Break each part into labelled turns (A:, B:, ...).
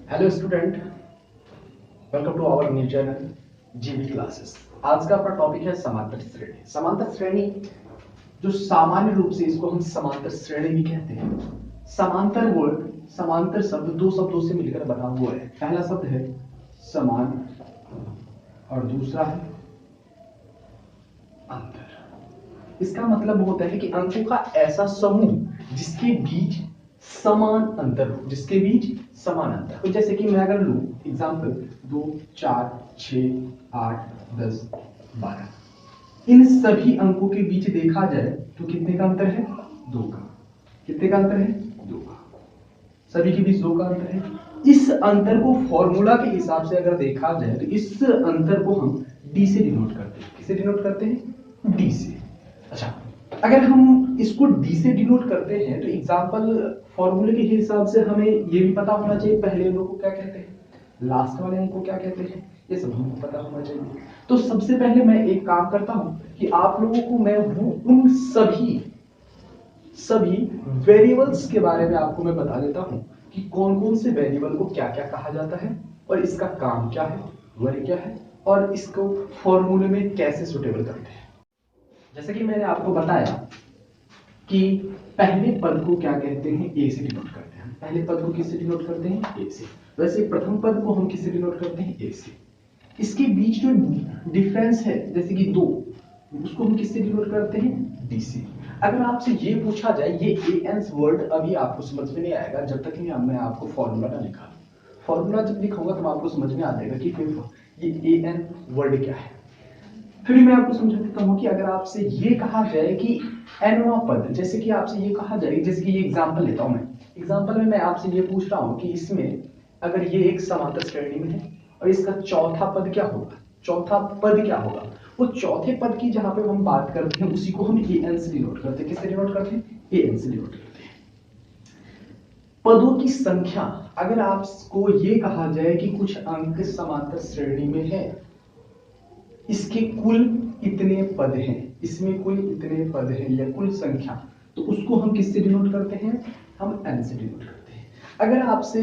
A: Hello student, welcome to our new channel GB classes. आज का अपना टॉपिक है समांतर श्रेणी। समांतर श्रेणी जो सामान्य रूप से इसको हम समांतर श्रेणी भी कहते हैं। समांतर वर्ड, समांतर शब्द दो शब्दों से मिलकर बना हुआ है। पहला शब्द है समान और दूसरा है अंतर। इसका मतलब होता है कि अंकों का ऐसा समूह जिसके बीच समान अंतर हो, जिसके बीच समान अंतर हो। जैसे कि मैं अगर लूं एग्जांपल 2, 4, 6, 8, 10, 12, इन सभी अंकों के बीच देखा जाए तो कितने का अंतर है? 2 का। कितने का अंतर है? 2 का। सभी के बीच 2 का अंतर है। इस अंतर को फॉर्मूला के हिसाब से अगर देखा जाए तो इस अंतर को हम डी से डिनोट करते हैं। किसे डिनोट करते हैं? डी से। अच्छा, अगर हम इसको डी से डिनोट करते हैं तो एग्जांपल फॉर्मूले के हिसाब से हमें ये भी पता होना चाहिए पहले अंक को क्या कहते हैं, लास्ट वाले अंक को क्या कहते हैं, ये सब हमको पता होना चाहिए। तो सबसे पहले मैं एक काम करता हूं कि आप लोगों को मैं उन सभी वेरिएबल्स के बारे में आपको मैं बता देता हूं कि कौन कौन से वेरिएबल को क्या क्या कहा जाता है और इसका काम क्या है, वर्ग क्या है और इसको फॉर्मूले में कैसे सुटेबल करते हैं। जैसे कि मैंने आपको बताया कि पहले पद को क्या कहते हैं, ए से डिनोट करते हैं। पहले पद को किससे डिनोट करते हैं? ए से। वैसे प्रथम पद को हम किससे डिनोट करते हैं? ए से। इसके बीच जो डिफरेंस है जैसे कि 2, उसको हम किससे डिनोट करते हैं? डी से। अगर आपसे ये पूछा जाए, ये ए एन वर्ड अभी आपको समझ में नहीं आएगा जब तक मैं आपको फॉर्मूला ना लिखा। फॉर्मूला जब लिखूंगा तब आपको समझ में आ जाएगा कि फिर ये ए एन वर्ड क्या है। फिर मैं आपको समझा देता हूं कि अगर आपसे ये कहा जाए कि एनवा पद, जैसे कि आपसे ये कहा जाए, जैसे कि ये एग्जांपल लेता हूं मैं। एग्जांपल में मैं आपसे ये पूछ रहा हूं कि इसमें अगर ये एक समांतर श्रेणी में है और इसका चौथा पद क्या होगा, चौथा पद क्या होगा, वो चौथे पद की जहां पे हम बात करते हैं उसी को हम ए एन से डिनोट करते हैं। किससे डिनोट करते हैं? ए एन से डिनोट करते हैं। पदों की संख्या, अगर आपको ये कहा जाए कि कुछ अंक समांतर श्रेणी में है, इसके कुल इतने पद हैं, इसमें कुल इतने पद हैं या कुल संख्या, तो उसको हम किससे डिनोट करते हैं? हम एन से डिनोट करते हैं। अगर आपसे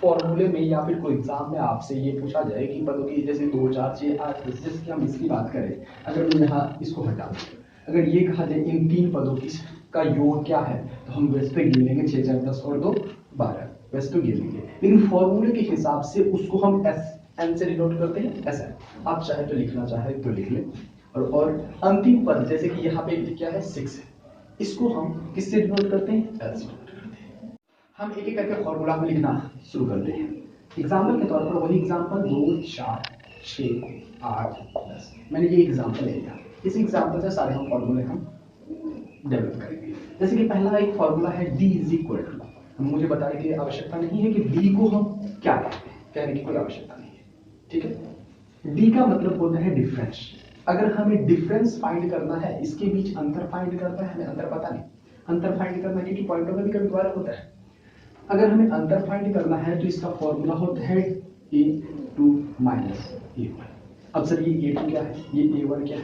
A: फॉर्मूले में या फिर कोई एग्जाम में आपसे ये पूछा जाए कि पदों की जैसे 2, 4, 6, 8, 10, जैसे कि हम इसकी बात करें, अगर मैं यहाँ इसको हटा दूं, अगर ये कहा जाए इन 3 पदों की का योग क्या है, तो हम वैसे पे गिन लेंगे 6, 4, 10 और 2, 12, वैसे तो गिन लेंगे। लेकिन फॉर्मूले के हिसाब से उसको हम एन से डिनोट करते हैं एस एन। आप चाहे तो लिखना चाहे तो लिख लें। और अंतिम पद जैसे कि यहाँ पे क्या है 6 है, इसको हम किससे डिनोट करते हैं? एल से डिनोट करते हैं। हम एक एक करके फॉर्मूला में लिखना शुरू करते हैं। एग्जाम्पल के तौर पर वही एग्जाम्पल 2, 4, 6, 8, 10, मैंने ये एग्जाम्पल ले लिया। इस एग्जाम्पल से सारे हम फॉर्मूले हम डेवलप करेंगे। जैसे कि पहला एक फॉर्मूला है d इज इक्वल टू, मुझे बताने की आवश्यकता नहीं है कि d को हम क्या कहते हैं, कहने की कोई आवश्यकता नहीं है, ठीक है। d का मतलब होता है डिफरेंस। अगर हमें डिफरेंस फाइंड करना है, इसके बीच अंतर फाइंड करना है, हमें अंतर पता नहीं, अंतर फाइंड करना है क्योंकि पॉइंटों में भी कभी कभार होता है। अगर हमें अंतर फाइंड करना है तो इसका फॉर्मूला होता है a2 माइनस a1। अब सर ये a2 क्या है, ये a1 क्या है?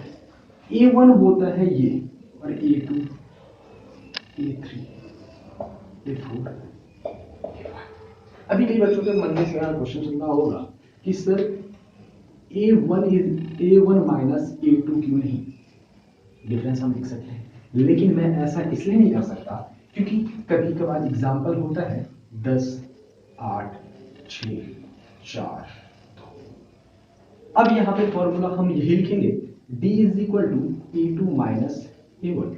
A: a1 होता है ये, और a2, a3, a4, a5। अभी कई बच्चों के मन में से क्वेश्चन चल रहा होगा कि सर a1 माइनस a2 क्यों नहीं? डिफरेंस हम लिख सकते हैं, लेकिन मैं ऐसा इसलिए नहीं कर सकता क्योंकि कभी कभार एग्जाम्पल होता है 10, 8, 6, 4, 2। अब यहाँ पे फॉर्मूला हम यही लिखेंगे, d is equal to a2 minus a1,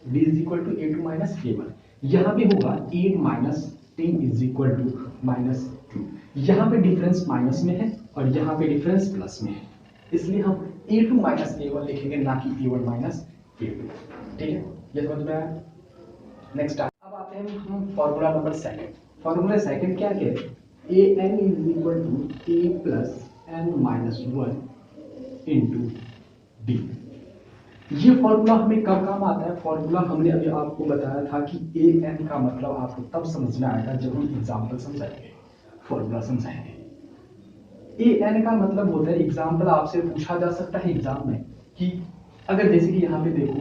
A: d is equal to a2 minus a1। यहाँ पे होगा 8 minus 10 is equal to minus 2। यहाँ पे डिफरेंस माइनस में है और यहाँ पे डिफरेंस प्लस में है, इसलिए हम a2 माइनस a1 लिखेंगे, ना कि a1 माइनस a2। ठीक है, ये समझ में आया? नेक्स्ट अब आते हैं हम formula number second. Formula second क्या है? A n is equal to A plus N minus 1 into D. ये फॉर्मूला हमें कब काम आता है? फॉर्मूला हमने अभी आपको बताया था कि ए एन का मतलब आपको तब समझ में आएगा जब हम एग्जाम्पल समझाएंगे, फॉर्मूला समझाएंगे। ए एन का मतलब होता है, एग्जाम्पल आपसे पूछा जा सकता है एग्जाम में कि अगर जैसे कि यहाँ पे देखो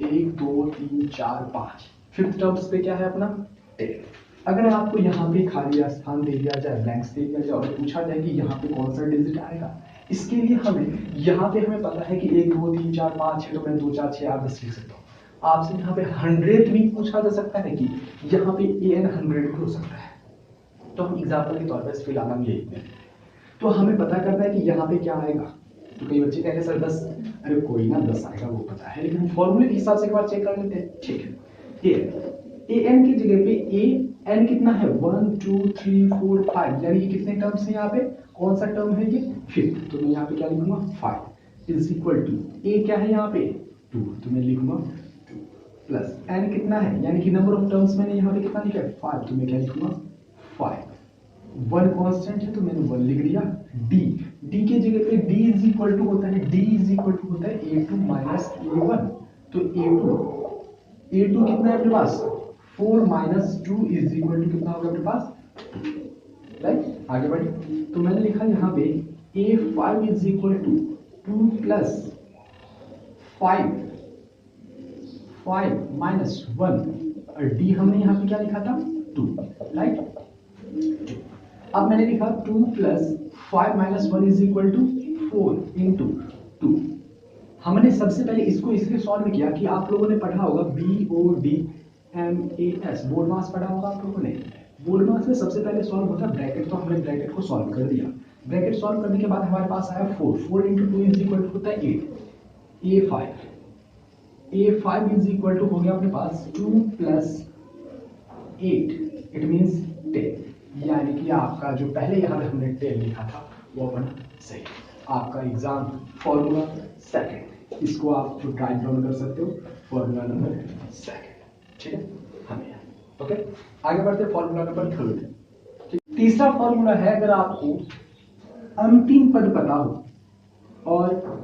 A: 1, 2, 3, 4, 5, फिफ्थ टर्म्स पे क्या है अपना 10। अगर आपको यहाँ पे खाली स्थान दे दिया जाए, ब्लैंक्स दे दिया जाए और पूछा जाए कि यहाँ पे कौन सा डिजिट आएगा, इसके लिए हमें यहाँ पे हमें पता है कि 1 2 3 4 5 6, तो मैं 2 4 6 8 10 लिख सकता हूँ। आपसे यहाँ पे 100th भी पूछा जा सकता है कि यहाँ पे an 100 भी हो सकता है, तो हम एग्जाम्पल के तौर पर फिलहाल हम ये लिखते हैं। तो हमें पता करना है कि यहाँ पे क्या आएगा। तो कई बच्चे कहते हैं सर 10, अरे कोई ना 10 आएगा वो पता है, लेकिन फॉर्मूले के हिसाब से एक बार चेक कर लेते हैं। ठीक है, ए एन की जगह पे ए एन कितना है 1 2 3 4 5, यानी कितने टर्म्स है यहाँ पे, कौन सा टर्म है ये, फिफ्थ। तो मैं यहाँ पे क्या लिखूंगा 5 इज इक्वल टू ए क्या है यहाँ पे 2, तो मैं लिखूंगा 2 प्लस एन कितना है, यानी कि नंबर ऑफ टर्म्स मैंने यहाँ पे कितना लिखा है 5, तो मैं क्या लिखूंगा 5। 1 कांस्टेंट है तो मैंने 1 लिख दिया। डी के जगह पे डी इज इक्वल टू होता है a2 माइनस a1, तो a2 कितना है अपने पास 4 माइनस 2 इज इक्वल टू कितना होगा अपने पास, राइट। आगे बढ़े तो मैंने लिखा यहाँ पे a5 is equal to 2 plus 5 minus 1, और डी हमने यहाँ पे क्या लिखा था 2, राइट। अब मैंने लिखा 2 plus 5 minus 1 is equal to 4 into 2। हमने सबसे पहले इसको इसलिए सॉल्व किया कि आप लोगों ने पढ़ा होगा BODMAS, बोर्ड मास पढ़ा होगा आप लोगों ने। बोर्ड मास में सबसे पहले सॉल्व होता है ब्रैकेट, तो हमने ब्रैकेट को सॉल्व कर दिया। ब्रैकेट सॉल्व करने के बाद हमारे पास आया 4 इंटू 2 इज इक्वल टू होता है 8, A5 इज इक्वल टू हो गया अपने पास 2 प्लस 8, इट मीन्स 10, यानी कि आपका जो पहले यहाँ पे हमने 10 लिखा था वो अपन सही। आपका एग्जाम फॉर्मूला सेकंड, इसको आप जो राइट डाउन कर सकते हो, फॉर्मूला नंबर सेकंड, ठीक है हमें। ओके, आगे बढ़ते हैं फॉर्मूला नंबर थर्ड। तीसरा फॉर्मूला है, अगर आपको अंतिम पद पता हो और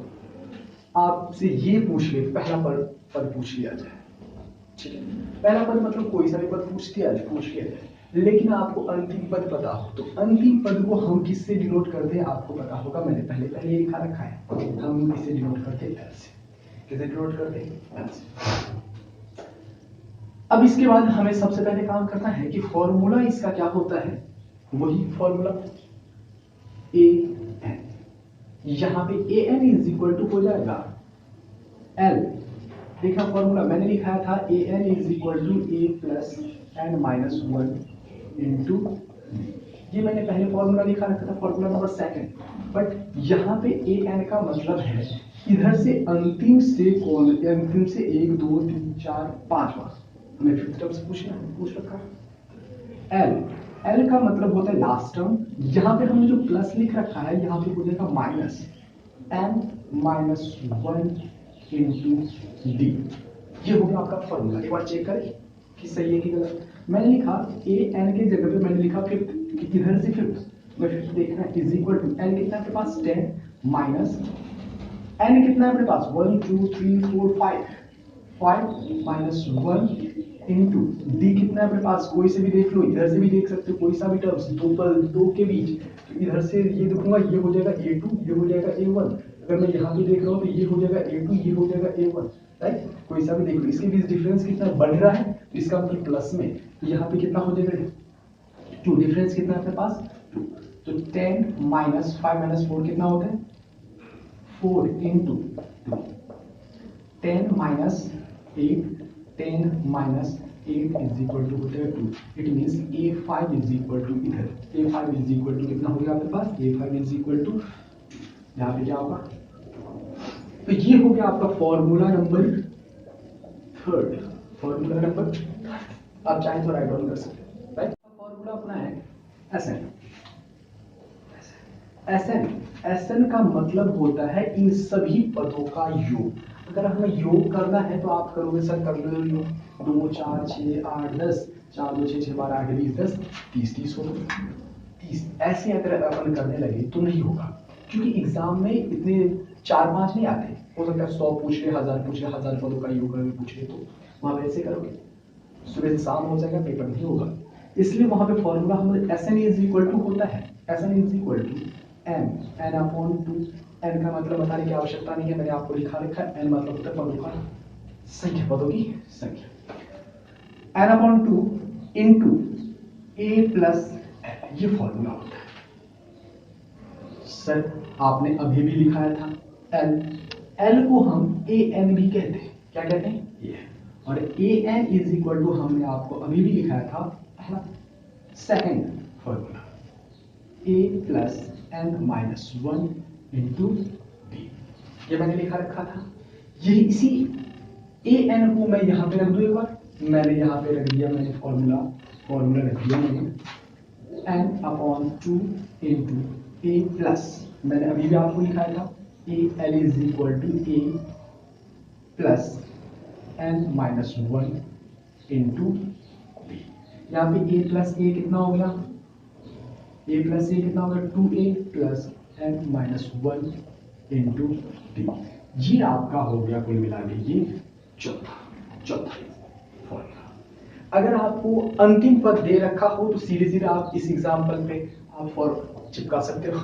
A: आपसे ये पूछ ले, पहला पद पूछ लिया जाए, ठीक है, पहला पद मतलब कोई सा भी पद पूछ लिया जाए, लेकिन आपको अंतिम पद पता हो, तो अंतिम पद को हम किससे डिनोट करते हैं आपको पता होगा। मैंने पहले ये लिखा रखा है, हम इसे डिनोट करते हैं एल से। किसे डिनोट करते हैं, एल से। अब इसके बाद हमें सबसे पहले काम करना है कि फॉर्मूला इसका क्या होता है, वही फॉर्मूला ए एन। यहां पे a n is equal to हो जाएगा एल, देखा फॉर्मूला मैंने लिखा था a n is equal to A plus N minus 1 into, ये मैंने पहले फॉर्मूला लिखा रखा था, फॉर्मूला नंबर सेकंड। बट यहाँ पे ए एन का मतलब है इधर से अंतिम से कौन, अंतिम से 1 2 3 4 5 बार हमें फिफ्थ टर्म से पूछ रखा। एल का मतलब होता है लास्ट टर्म, यहाँ पे हमने जो प्लस लिख रखा है यहाँ पे हो जाएगा minus N minus 1 into D. ये हो गया आपका फॉर्मूला। एक बार चेक करें कि सही है कि गलत। मैंने लिखा ए एन के जगह पे मैंने लिखा फिफ्थ, कि इधर से फिफ्थ में फिफ्थ देखना है इज इक्वल टू एन कितना आपके पास 10 माइनस एन कितना है अपने पास 1 2 3 4 5 माइनस 1 इंटू डी कितना है अपने पास, कोई से भी देख लो, इधर से भी देख सकते हो, कोई सा भी टर्म्स दो के बीच, तो इधर से ये देखूंगा ये हो जाएगा a2, ये हो जाएगा a1। अगर मैं यहाँ पे देख रहा हूँ तो ये हो जाएगा a2, ये हो जाएगा a1, राइट। कोई सा भी देख लो, इसके बीच डिफरेंस कितना बढ़ रहा है, तो इसका मतलब प्लस में, तो यहाँ पे कितना हो जाएगा 2, डिफरेंस कितना है अपने पास 2, तो 10 माइनस 5 माइनस 4 कितना होता है 4 into 2, 10 minus 8, 10 minus 8 is equal to होता है 2, it means a5 is equal to, इधर a5 इज इक्वल टू कितना हो गया आपके पास, a5 इज इक्वल टू, यहाँ पे क्या होगा, तो ये हो गया आपका formula number third, formula number आप चाहे तो राइट डाउन कर सकते हैं, राइट। फॉर्मूला अपना है एसएन। एसएन का मतलब होता है इन सभी पदों का योग। अगर हमें योग करना है तो आप करोगे सर कर लो योग, 2 4 6 8 10, 4 2 6 6 12 8 20 10 30 30 हो 30। ऐसे अगर अपन करने लगे तो नहीं होगा, क्योंकि एग्जाम में इतने 4-5 नहीं आते, हो सकता है 100 पूछ ले, 1000 पूछ ले, 1000 पदों का योग अगर पूछ ले तो वहां पे ऐसे करोगे, सुबह से शाम हो जाएगा, पेपर नहीं होगा। इसलिए वहां पे फॉर्मूला हमारे S N is equal to होता है, S N is equal to N upon 2। एन का मतलब बताने की आवश्यकता नहीं है, मैंने आपको लिखा रखा है। एन मतलब होता है पदों का संख्या, पदों की संख्या। N upon 2 into A plus N, ये फॉर्मूला होता है। सर आपने अभी भी लिखाया था एल, एल को हम ए एन भी कहते हैं। क्या कहते हैं? ये। और a n is equal to हमने आपको अभी भी लिखाया था पहला second formula, a plus N minus one into D, ये मैंने लिखा रखा था। ये इसी ए एन को मैं यहां पे रख दूं, एक बार मैंने यहां पे रख दिया, मैंने फॉर्मूला रख दिया मैंने N upon two into A plus, मैंने अभी भी आपको लिखाया था A L is equal to A plus N minus one into B. यहाँ पे ए प्लस ए कितना हो गया? ए प्लस ए कितना हो गया? 2a plus N minus one into D. ये आपका हो गया कुल मिला के ये चौथा फॉर्मूला। अगर आपको अंतिम पद दे रखा हो तो सीधे सीधे आप इस एग्जाम्पल पे आप चिपका सकते हो,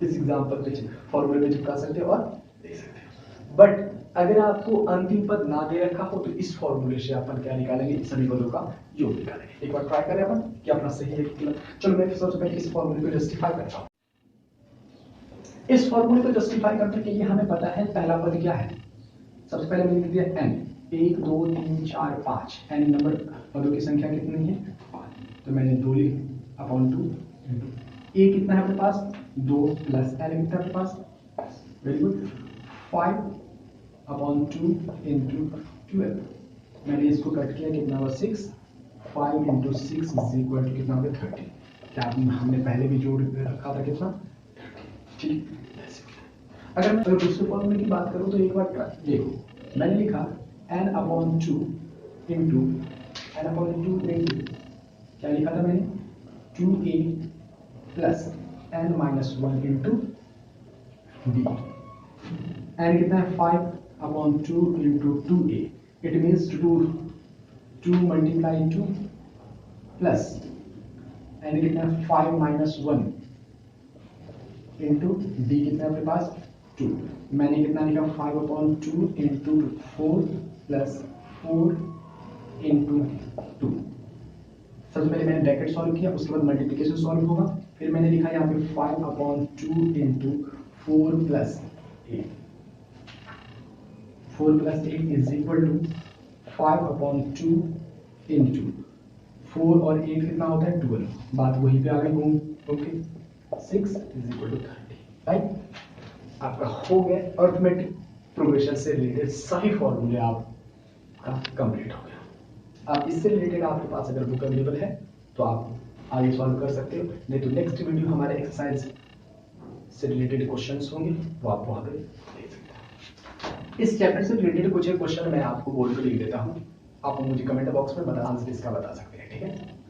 A: इस एग्जाम्पल पे फॉर्मूले में चिपका सकते हो और देख सकते हो। बट अगर आपको अंतिम पद ना दे रखा हो तो इस फॉर्मूले से अपन क्या निकालेंगे? सभी पदों का योग निकालेंगे। एक बार ट्राई करें अपन कि अपना सही है कि गलत। चलो मैं सबसे पहले इस फॉर्मूले को जस्टिफाई करता हूं। इस फॉर्मूले को जस्टिफाई करने के लिए हमें पता है पहला पद क्या है। सबसे पहले मैंने लिख दिया n, 1 2 3 4 5, n नंबर पदों की संख्या कितनी है? 5। तो मैंने 2 लिख अपॉन 2 इंटू a कितना है अपने पास? 2 प्लस n कितना है अपने पास? Very good, 5 upon 2 into 12। मैंने इसको कट किया, कितना हुआ? 6। 5 इंटू 6 इज इक्वल टू कितना हो गया? 30। क्या हमने पहले भी जोड़ रखा था कितना? 30। ठीक। अगर मैं दूसरे फॉर्मूले की बात करूं तो एक बार देखो, मैंने लिखा n upon 2 into n upon 2 into क्या लिखा था मैंने? 2a plus n minus one into b। n कितना है? 5 upon 2 into 2a, it means 2 multiply 2 plus n कितना है? 5 माइनस 1 इंटू d कितना है अपने पास? 2। मैंने कितना लिखा? 5 अपॉन 2 इंटू 4 प्लस 4 इंटू 2। सबसे पहले मैंने ब्रैकेट सॉल्व किया, उसके बाद मल्टीप्लिकेशन सॉल्व होगा। फिर मैंने लिखा यहाँ पे 5 upon 2 into 4 plus 8, 4 plus 8 is equal to 5 upon 2 into 4 और 8 कितना होता है? 12। बात वहीं पे आ गई घूम। Okay, 6 is equal to 30। Right, आपका हो गया अरिथमेटिक प्रोग्रेशन से रिलेटेड सभी फॉर्मूले आपका कंप्लीट हो गया। अब इससे रिलेटेड आपके पास अगर बुक अवेलेबल है तो आप आगे सॉल्व कर सकते हो, नहीं तो नेक्स्ट वीडियो हमारे एक्सरसाइज से रिलेटेड क्वेश्चंस होंगे वो आप वहां पे देख सकते हैं। इस चैप्टर से रिलेटेड कुछ एक क्वेश्चन मैं आपको बोर्ड पे लिख देता हूँ, आप मुझे कमेंट बॉक्स में आंसर इसका बता सकते हैं। ठीक है।